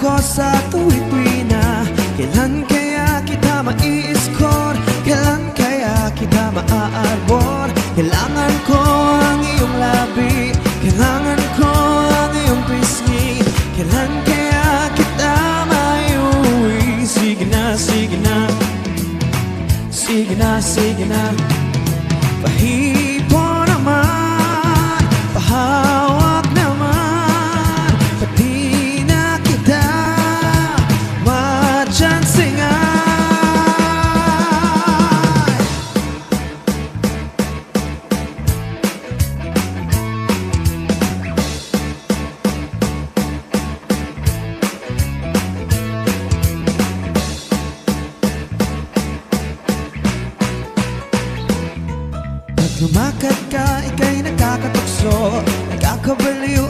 ko sa tuwi-tuwi na kailan kaya kita mai-score, kailan kaya kita maaarbor. Kailangan ko ang iyong labi, kailangan ko ang iyong pisngi, kailan kaya kita maiuwi. Sige na, sige na, sige na, sige na, pahipo naman, pahawak naman, pati na kita matsansingan. Lumakad ka, ika'y nakakatukso, nakakabaliw